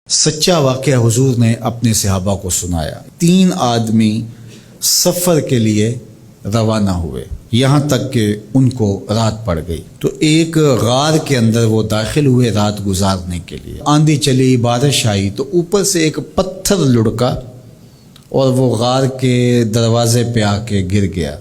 سچا واقعہ حضور نے اپنے صحابہ کو سنایا۔ 3 آدمی سفر کے لیے روانہ ہوئے، یہاں تک کہ ان کو رات پڑ گئی تو ایک غار کے اندر وہ داخل ہوئے رات گزارنے کے لیے۔ آندھی چلی، بارش آئی تو اوپر سے ایک پتھر لڑکا اور وہ غار کے دروازے پہ آ کے گر گیا،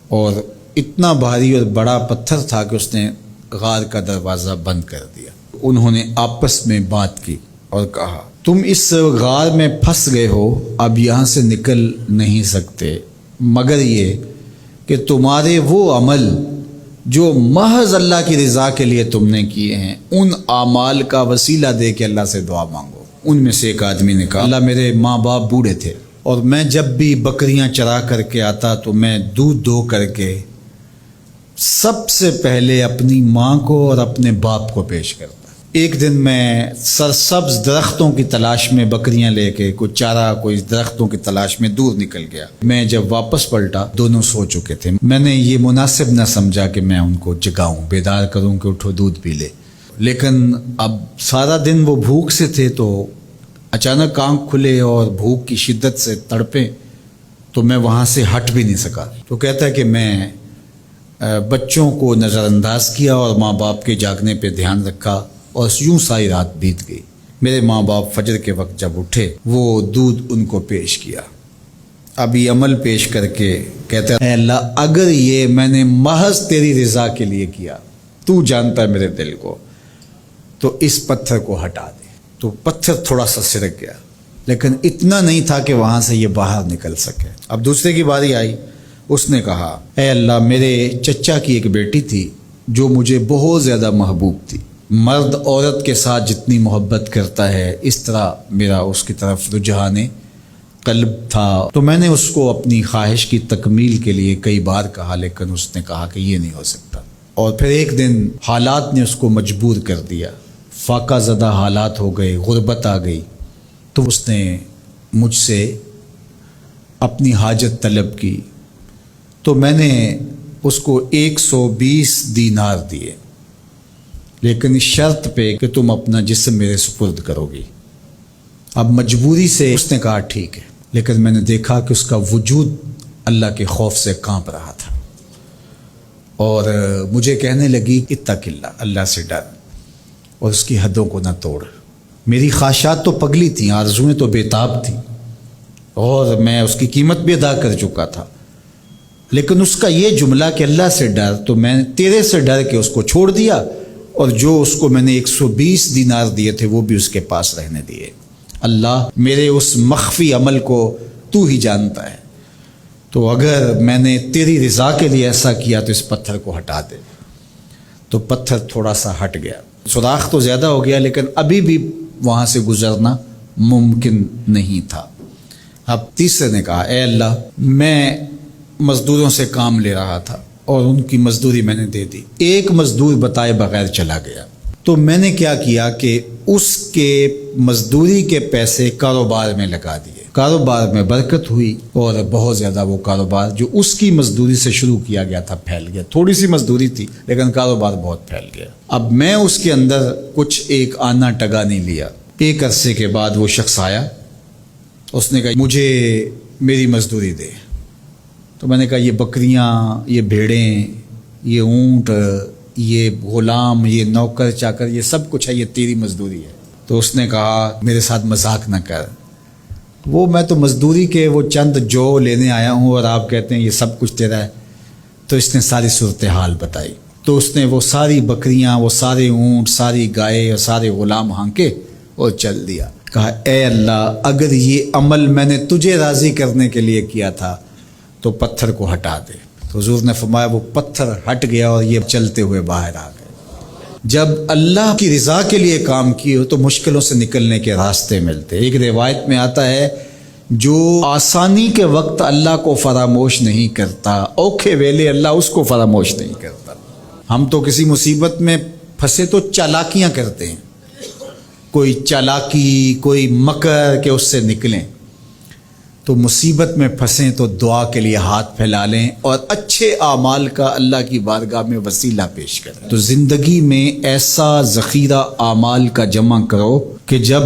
اور اتنا بھاری اور بڑا پتھر تھا کہ اس نے غار کا دروازہ بند کر دیا۔ انہوں نے آپس میں بات کی اور کہا، تم اس غار میں پھنس گئے ہو، اب یہاں سے نکل نہیں سکتے مگر یہ کہ تمہارے وہ عمل جو محض اللہ کی رضا کے لیے تم نے کیے ہیں، ان اعمال کا وسیلہ دے کے اللہ سے دعا مانگو۔ ان میں سے ایک آدمی نے کہا، اللہ میرے ماں باپ بوڑھے تھے اور میں جب بھی بکریاں چرا کر کے آتا تو میں دودھ دو کر کے سب سے پہلے اپنی ماں کو اور اپنے باپ کو پیش کرتا۔ ایک دن میں سرسبز درختوں کی تلاش میں بکریاں لے کے کوئی چارہ کوئی درختوں کی تلاش میں دور نکل گیا۔ میں جب واپس پلٹا دونوں سو چکے تھے۔ میں نے یہ مناسب نہ سمجھا کہ میں ان کو جگاؤں، بیدار کروں کہ اٹھو دودھ پی لے، لیکن اب سارا دن وہ بھوک سے تھے تو اچانک آنکھ کھلے اور بھوک کی شدت سے تڑپے تو میں وہاں سے ہٹ بھی نہیں سکا۔ تو کہتا ہے کہ میں بچوں کو نظر انداز کیا اور ماں باپ کے جاگنے پہ دھیان رکھا اور یوں ساری رات بیت گئی۔ میرے ماں باپ فجر کے وقت جب اٹھے وہ دودھ ان کو پیش کیا۔ اب یہ عمل پیش کر کے کہتے ہیں، اے اللہ اگر یہ میں نے محض تیری رضا کے لیے کیا، تو جانتا ہے میرے دل کو، تو اس پتھر کو ہٹا دے۔ تو پتھر تھوڑا سا سرک گیا لیکن اتنا نہیں تھا کہ وہاں سے یہ باہر نکل سکے۔ اب دوسرے کی باری آئی، اس نے کہا، اے اللہ میرے چچا کی ایک بیٹی تھی جو مجھے بہت زیادہ محبوب تھی، مرد عورت کے ساتھ جتنی محبت کرتا ہے اس طرح میرا اس کی طرف رجحان قلب تھا، تو میں نے اس کو اپنی خواہش کی تکمیل کے لیے کئی بار کہا لیکن اس نے کہا کہ یہ نہیں ہو سکتا۔ اور پھر ایک دن حالات نے اس کو مجبور کر دیا، فاقہ زدہ حالات ہو گئے، غربت آ گئی، تو اس نے مجھ سے اپنی حاجت طلب کی، تو میں نے اس کو 120 دینار دیے، لیکن اس شرط پہ کہ تم اپنا جسم میرے سپرد کرو گی۔ اب مجبوری سے اس نے کہا ٹھیک ہے، لیکن میں نے دیکھا کہ اس کا وجود اللہ کے خوف سے کانپ رہا تھا اور مجھے کہنے لگی اتق اللہ، اللہ سے ڈر اور اس کی حدوں کو نہ توڑ۔ میری خواہشات تو پگلی تھیں، آرزویں تو بےتاب تھیں اور میں اس کی قیمت بھی ادا کر چکا تھا، لیکن اس کا یہ جملہ کہ اللہ سے ڈر، تو میں نے تیرے سے ڈر کے اس کو چھوڑ دیا اور جو اس کو میں نے 120 دینار دیے تھے وہ بھی اس کے پاس رہنے دیے۔ اللہ میرے اس مخفی عمل کو تو ہی جانتا ہے، تو اگر میں نے تیری رضا کے لیے ایسا کیا تو اس پتھر کو ہٹا دے۔ تو پتھر تھوڑا سا ہٹ گیا، سوراخ تو زیادہ ہو گیا لیکن ابھی بھی وہاں سے گزرنا ممکن نہیں تھا۔ اب تیسرے نے کہا، اے اللہ میں مزدوروں سے کام لے رہا تھا اور ان کی مزدوری میں نے دے دی، ایک مزدور بتائے بغیر چلا گیا، تو میں نے کیا کیا کہ اس کے مزدوری کے پیسے کاروبار میں لگا دیے، کاروبار میں برکت ہوئی اور بہت زیادہ وہ کاروبار جو اس کی مزدوری سے شروع کیا گیا تھا پھیل گیا۔ تھوڑی سی مزدوری تھی لیکن کاروبار بہت پھیل گیا۔ اب میں اس کے اندر کچھ ایک آنا ٹگا نہیں لیا۔ ایک عرصے کے بعد وہ شخص آیا، اس نے کہا مجھے میری مزدوری دے۔ تو میں نے کہا یہ بکریاں، یہ بھیڑیں، یہ اونٹ، یہ غلام، یہ نوکر چاکر، یہ سب کچھ ہے، یہ تیری مزدوری ہے۔ تو اس نے کہا میرے ساتھ مذاق نہ کر، وہ میں تو مزدوری کے وہ چند جو لینے آیا ہوں اور آپ کہتے ہیں یہ سب کچھ تیرا ہے۔ تو اس نے ساری صورتحال بتائی، تو اس نے وہ ساری بکریاں، وہ سارے اونٹ، ساری گائے اور سارے غلام ہانکے اور چل دیا۔ کہا اے اللہ اگر یہ عمل میں نے تجھے راضی کرنے کے لیے کیا تھا تو پتھر کو ہٹا دے۔ تو حضور نے فرمایا وہ پتھر ہٹ گیا اور یہ چلتے ہوئے باہر آ گئے۔ جب اللہ کی رضا کے لیے کام کیے ہو تو مشکلوں سے نکلنے کے راستے ملتے۔ ایک روایت میں آتا ہے جو آسانی کے وقت اللہ کو فراموش نہیں کرتا، اوکھے ویلے اللہ اس کو فراموش نہیں کرتا۔ ہم تو کسی مصیبت میں پھنسے تو چالاکیاں کرتے ہیں، کوئی چالاکی، کوئی مکر کہ اس سے نکلیں، تو مصیبت میں پھنسیں تو دعا کے لیے ہاتھ پھیلا لیں اور اچھے اعمال کا اللہ کی بارگاہ میں وسیلہ پیش کریں. تو زندگی میں ایسا ذخیرہ اعمال کا جمع کرو کہ جب